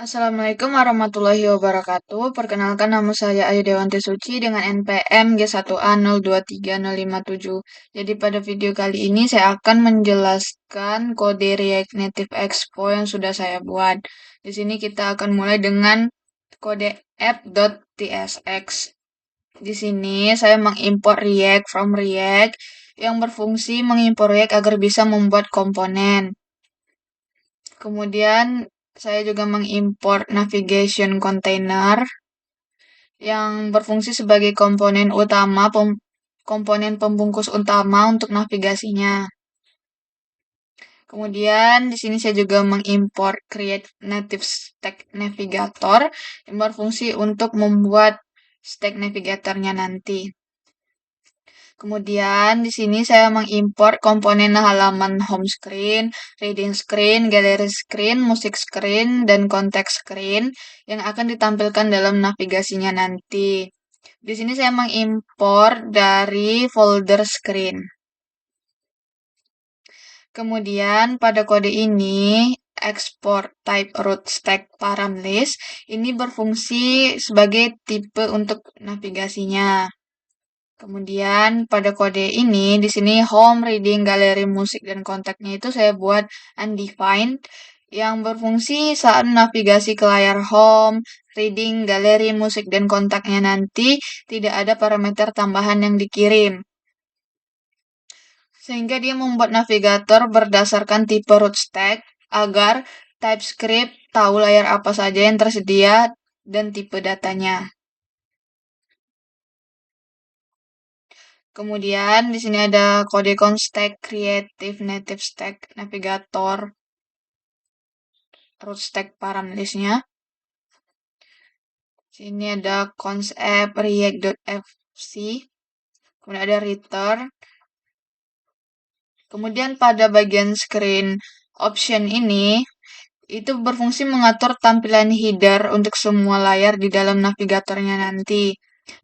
Assalamualaikum warahmatullahi wabarakatuh. Perkenalkan nama saya Ayu Dewanti Suci dengan NPM G1A023057. Jadi pada video kali ini saya akan menjelaskan kode React Native Expo yang sudah saya buat. Di sini kita akan mulai dengan kode app.tsx. Di sini saya mengimport React from React yang berfungsi mengimpor React agar bisa membuat komponen. Kemudian saya juga mengimport navigation container yang berfungsi sebagai komponen pembungkus utama untuk navigasinya. Kemudian di sini saya juga mengimport create native stack navigator yang berfungsi untuk membuat stack navigatornya nanti. Kemudian di sini saya mengimport komponen halaman home screen, reading screen, gallery screen, music screen, dan context screen yang akan ditampilkan dalam navigasinya nanti. Di sini saya mengimport dari folder screen. Kemudian pada kode ini export type root stack param list ini berfungsi sebagai tipe untuk navigasinya. Kemudian pada kode ini di sini home, reading, galeri, musik dan kontaknya itu saya buat undefined yang berfungsi saat navigasi ke layar home, reading, galeri, musik dan kontaknya nanti tidak ada parameter tambahan yang dikirim. Sehingga dia membuat navigator berdasarkan tipe root stack agar TypeScript tahu layar apa saja yang tersedia dan tipe datanya. Kemudian di sini ada kode constack creative native stack navigator root stack param listnya. Sini ada const app react.fc. Kemudian ada return. Kemudian pada bagian screen option ini itu berfungsi mengatur tampilan header untuk semua layar di dalam navigatornya nanti.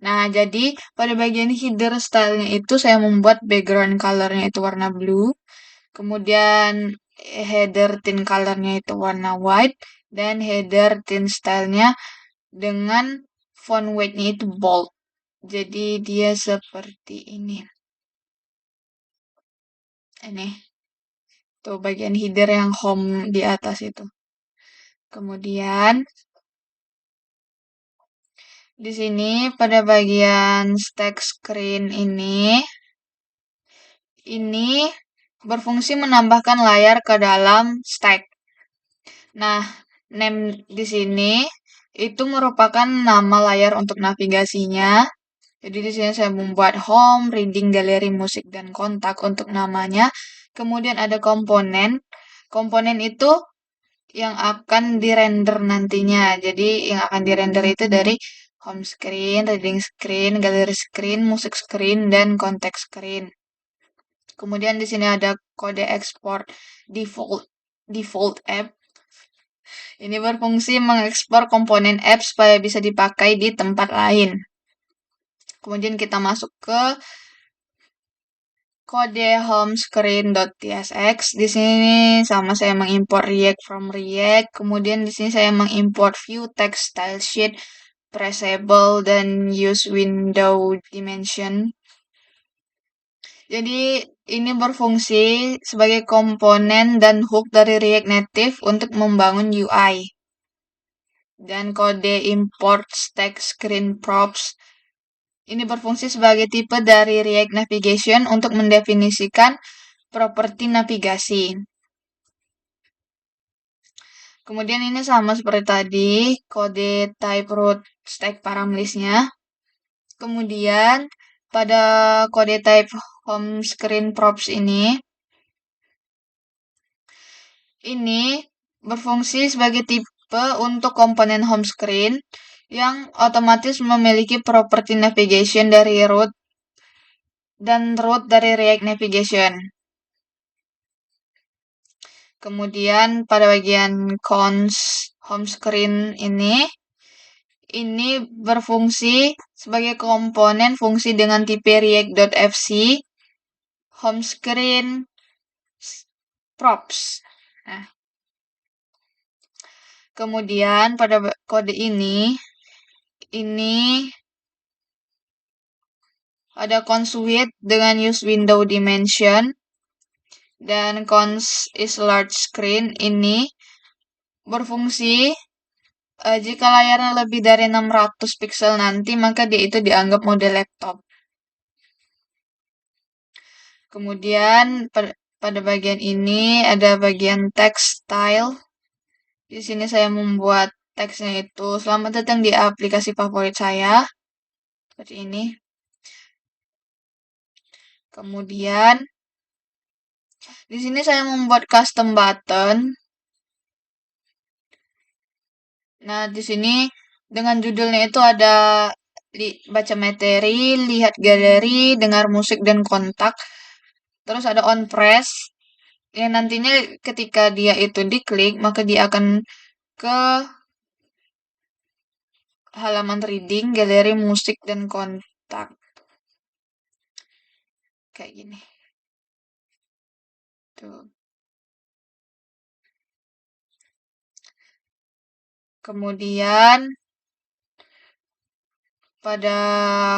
Nah, jadi pada bagian header stylenya itu saya membuat background colornya itu warna blue. Kemudian header tint colornya itu warna white. Dan header tint stylenya dengan font weight-nya itu bold. Jadi dia seperti ini. Ini. Tuh bagian header yang home di atas itu. Kemudian di sini pada bagian stack screen ini berfungsi menambahkan layar ke dalam stack. Nah, name di sini itu merupakan nama layar untuk navigasinya. Jadi di sini saya membuat home, reading, galeri, musik dan kontak untuk namanya. Kemudian ada komponen. Komponen itu yang akan dirender nantinya. Jadi yang akan dirender itu dari home screen, reading screen, gallery screen, music screen, dan context screen. Kemudian di sini ada kode ekspor default app. Ini berfungsi mengekspor komponen app supaya bisa dipakai di tempat lain. Kemudian kita masuk ke kode home screen.tsx. Di sini sama saya mengimport React from React. Kemudian di sini saya mengimport view text style sheet, pressable dan use window dimension. Jadi ini berfungsi sebagai komponen dan hook dari React Native untuk membangun UI. Dan kode import stack screen props ini berfungsi sebagai tipe dari React Navigation untuk mendefinisikan properti navigasi. Kemudian ini sama seperti tadi, kode type root stack param listnya. Kemudian pada kode type home screen props ini berfungsi sebagai tipe untuk komponen home screen yang otomatis memiliki properti navigation dari root dan root dari React Navigation. Kemudian pada bagian cons home screen ini berfungsi sebagai komponen fungsi dengan tipe react.fc home screen props. Nah, Kemudian pada kode ini ada cons width dengan use window dimension dan cons is large screen ini berfungsi jika layarnya lebih dari 600 pixel nanti maka dia itu dianggap mode laptop. Kemudian pada bagian ini ada bagian text style. Di sini saya membuat teksnya itu selamat datang di aplikasi favorit saya. Seperti ini. Kemudian di sini saya membuat custom button. Nah, di sini dengan judulnya itu ada baca materi, lihat galeri, dengar musik dan kontak. Terus ada on press. Yang nantinya ketika dia itu diklik, maka dia akan ke halaman reading, galeri musik dan kontak. Kayak gini. Tuh. Kemudian pada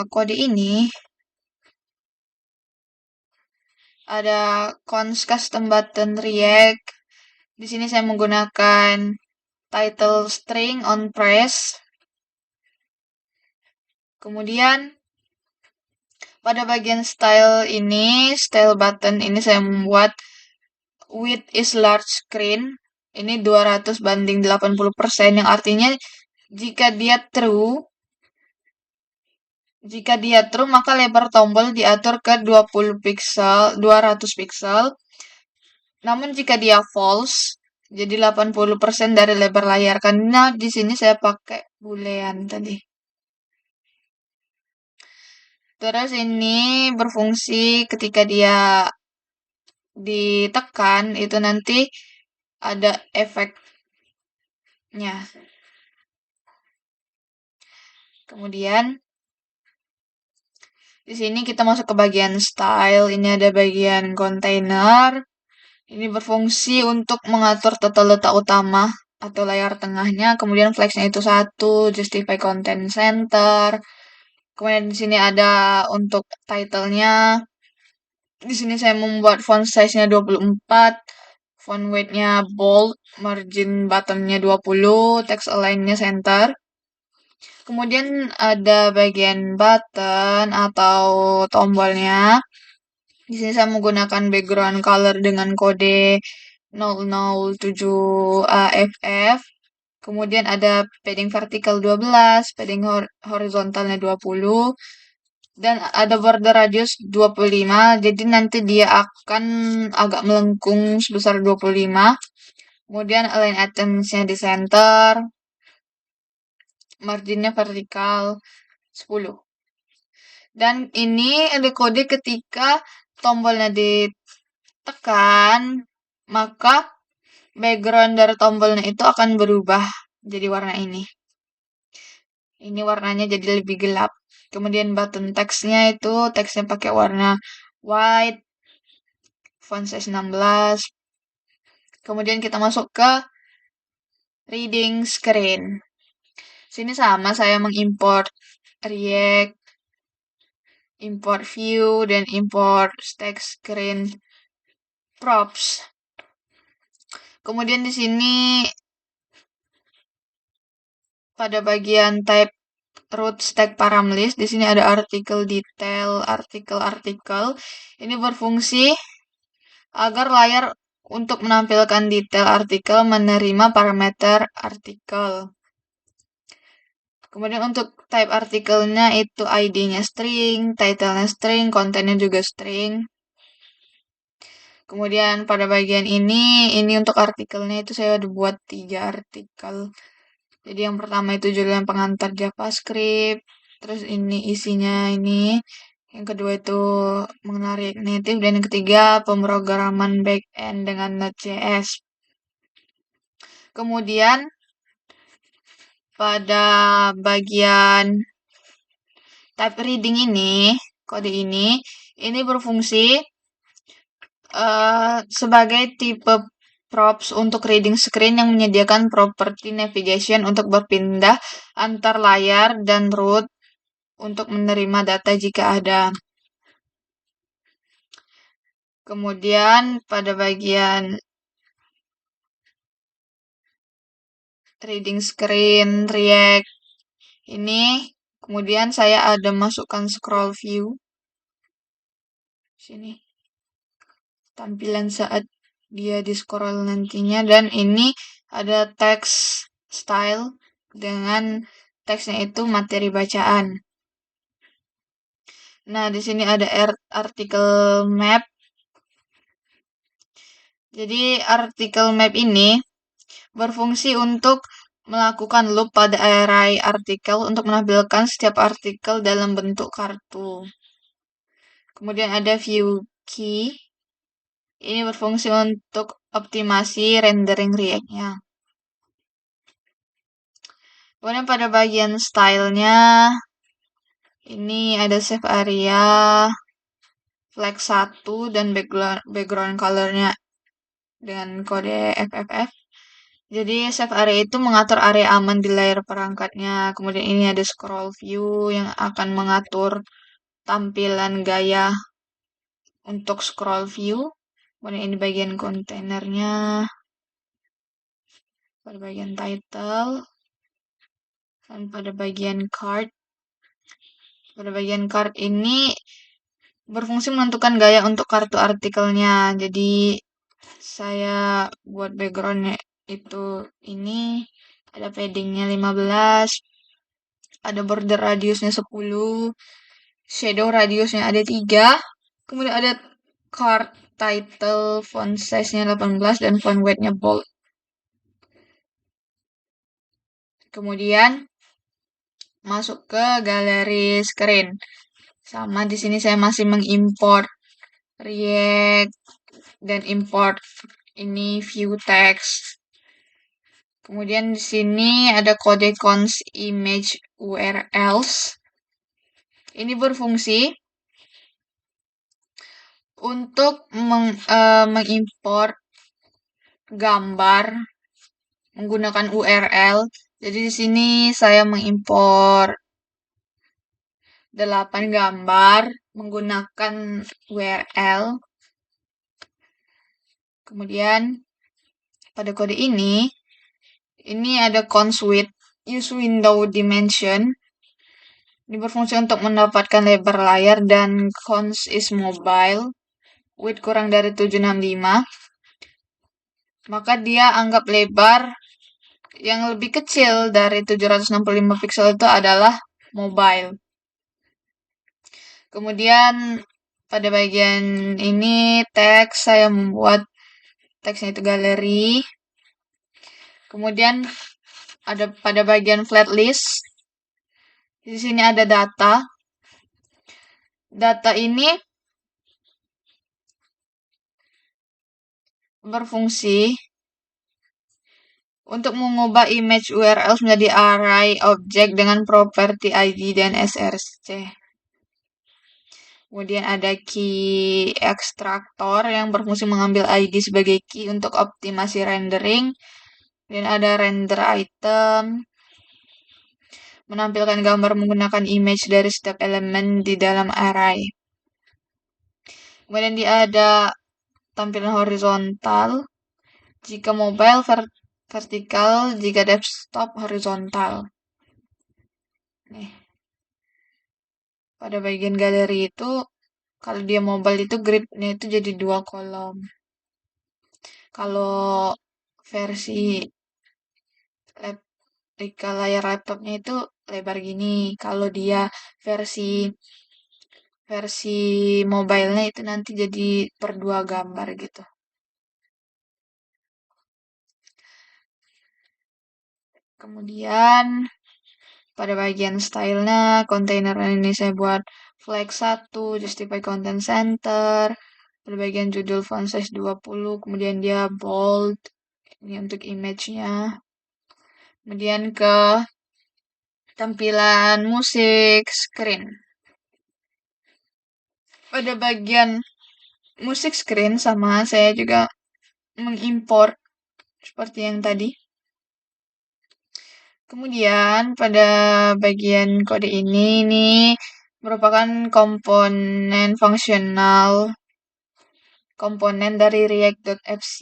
kode ini ada cons custom button react. Di sini saya menggunakan title string on press. Kemudian pada bagian style ini, style button ini saya membuat width is large screen. Ini 200 banding 80% yang artinya jika dia true maka lebar tombol diatur ke 20 pixel, 200 pixel. Namun jika dia false, jadi 80% dari lebar layar. Karena di sini saya pakai boolean tadi. Terus ini berfungsi ketika dia ditekan itu nanti ada efeknya. Kemudian di sini kita masuk ke bagian style. Ini ada bagian container. Ini berfungsi untuk mengatur tata letak utama atau layar tengahnya. Kemudian flexnya itu 1, justify content center. Kemudian di sini ada untuk title-nya. Di sini saya membuat font size-nya 24, font weight-nya bold, margin bottom-nya 20, text align-nya center. Kemudian ada bagian button atau tombolnya. Di sini saya menggunakan background color dengan kode 007AFF. Kemudian ada padding vertikal 12, padding horizontalnya 20, dan ada border radius 25. Jadi nanti dia akan agak melengkung sebesar 25. Kemudian align items-nya di center. Marginnya vertikal 10. Dan ini ada kode ketika tombolnya ditekan, maka background dari tombolnya itu akan berubah jadi warna ini. Ini warnanya jadi lebih gelap. Kemudian button text-nya itu teksnya pakai warna white, font size 16. Kemudian kita masuk ke reading screen. Sini sama saya mengimport React, import view, dan import text screen props. Kemudian di sini pada bagian type root stack paramlist, di sini ada artikel detail, artikel. Ini berfungsi agar layar untuk menampilkan detail artikel menerima parameter artikel. Kemudian untuk type artikelnya itu ID-nya string, title-nya string, kontennya juga string. Kemudian pada bagian ini untuk artikelnya itu saya udah buat 3 artikel. Jadi yang pertama itu judul pengantar JavaScript, terus ini isinya ini, yang kedua itu mengenal React Native, dan yang ketiga pemrograman backend dengan Node.js. Kemudian pada bagian type reading ini, kode ini berfungsi sebagai tipe props untuk reading screen yang menyediakan properti navigation untuk berpindah antar layar dan root untuk menerima data jika ada. Kemudian pada bagian reading screen, React ini, kemudian saya ada masukkan scroll view. Sini. Tampilan saat dia di scroll nantinya, dan ini ada text style dengan teksnya itu materi bacaan. Nah, di sini ada artikel map. Jadi artikel map ini berfungsi untuk melakukan loop pada array artikel untuk menampilkan setiap artikel dalam bentuk kartu. Kemudian ada view key. Ini berfungsi untuk optimasi rendering React-nya. Kemudian pada bagian stylenya, ini ada save area, flag 1, dan background colornya dengan kode FFF. Jadi save area itu mengatur area aman di layar perangkatnya. Kemudian ini ada scroll view yang akan mengatur tampilan gaya untuk scroll view. Kemudian ini bagian kontainernya, pada bagian title, dan pada bagian card. Pada bagian card ini berfungsi menentukan gaya untuk kartu artikelnya. Jadi saya buat backgroundnya itu ini ada paddingnya 15, ada border radiusnya 10, shadow radiusnya ada 3, kemudian ada card title font size-nya 18 dan font weight-nya bold. Kemudian masuk ke galeri screen. Sama di sini saya masih mengimport React dan import ini view text. Kemudian di sini ada kode cons image URLs. Ini berfungsi untuk mengimport gambar menggunakan URL. Jadi di sini saya mengimport 8 gambar menggunakan URL. Kemudian pada kode ini ada cons width, use window dimension. Ini berfungsi untuk mendapatkan lebar layar, dan cons is mobile, width kurang dari 765. Maka dia anggap lebar yang lebih kecil dari 765 pixel itu adalah mobile. Kemudian pada bagian ini teks, saya membuat teksnya itu galeri. Kemudian ada pada bagian flat list. Di sini ada data. Data ini berfungsi untuk mengubah image URL menjadi array objek dengan properti ID dan src. Kemudian ada key extractor yang berfungsi mengambil ID sebagai key untuk optimasi rendering. Dan ada render item, menampilkan gambar menggunakan image dari setiap elemen di dalam array. Kemudian dia ada tampilan horizontal, jika mobile vertikal, jika desktop horizontal. Nih. Pada bagian galeri itu, kalau dia mobile itu gridnya itu jadi 2 kolom. Kalau versi layar laptopnya itu lebar gini. Kalau dia versi mobilenya itu nanti jadi per 2 gambar gitu. Kemudian pada bagian stylenya, kontainer ini saya buat flag 1, justify content center. Pada bagian judul font size 20, kemudian dia bold. Ini untuk image-nya. Kemudian ke tampilan musik screen. Pada bagian musik screen sama saya juga mengimport seperti yang tadi. Kemudian pada bagian kode ini nih merupakan komponen dari React.fc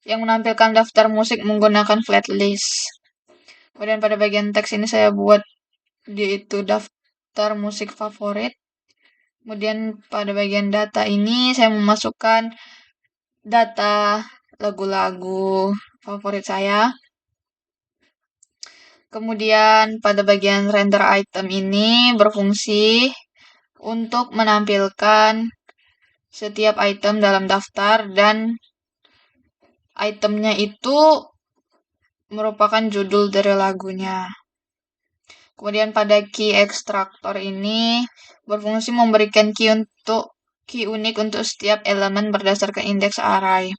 yang menampilkan daftar musik menggunakan flatlist. Kemudian pada bagian teks ini saya buat yaitu daftar musik favorit. Kemudian pada bagian data ini saya memasukkan data lagu-lagu favorit saya. Kemudian pada bagian render item ini berfungsi untuk menampilkan setiap item dalam daftar dan itemnya itu merupakan judul dari lagunya. Kemudian pada key extractor ini berfungsi memberikan key unik untuk setiap elemen berdasarkan indeks array.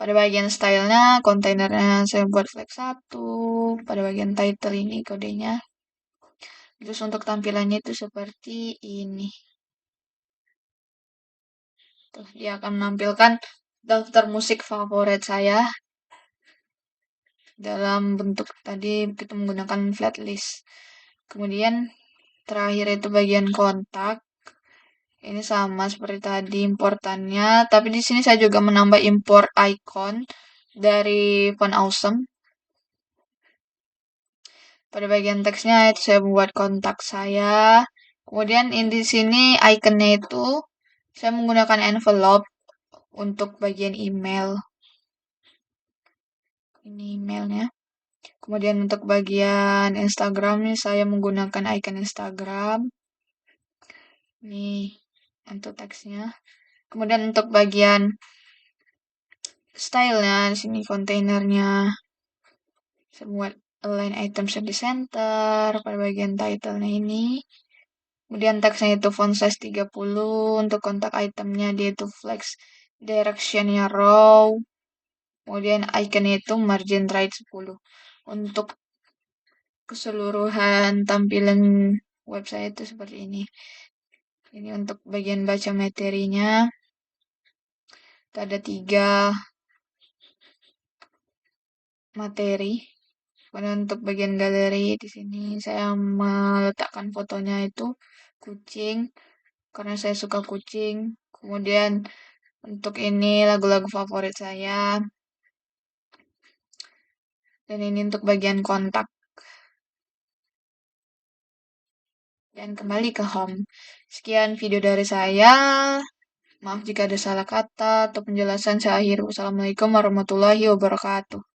Pada bagian stylenya, kontainernya saya buat flag 1. Pada bagian title ini kodenya. Terus untuk tampilannya itu seperti ini. Tuh, dia akan menampilkan daftar musik favorit saya dalam bentuk tadi kita menggunakan flatlist. Kemudian terakhir itu bagian kontak. Ini sama seperti tadi importannya, tapi di sini saya juga menambah import icon dari Font Awesome. Pada bagian teksnya itu saya buat kontak saya. Kemudian di sini ikonnya itu saya menggunakan envelope untuk bagian email. Ini emailnya. Kemudian untuk bagian Instagram ini saya menggunakan icon Instagram. Ini untuk teksnya. Kemudian untuk bagian stylenya di sini kontainernya saya buat align items di center pada bagian title-nya ini. Kemudian teksnya itu font size 30, untuk kontak itemnya dia itu flex directionnya row. Kemudian iconnya itu margin right 10. Untuk keseluruhan tampilan website itu seperti ini. Ini untuk bagian baca materinya. Ada 3 materi. Kemudian untuk bagian galeri di sini saya meletakkan fotonya itu kucing karena saya suka kucing. Kemudian untuk ini lagu-lagu favorit saya. Dan ini untuk bagian kontak. Dan kembali ke home. Sekian video dari saya. Maaf jika ada salah kata atau penjelasan saya akhiri. Wassalamualaikum warahmatullahi wabarakatuh.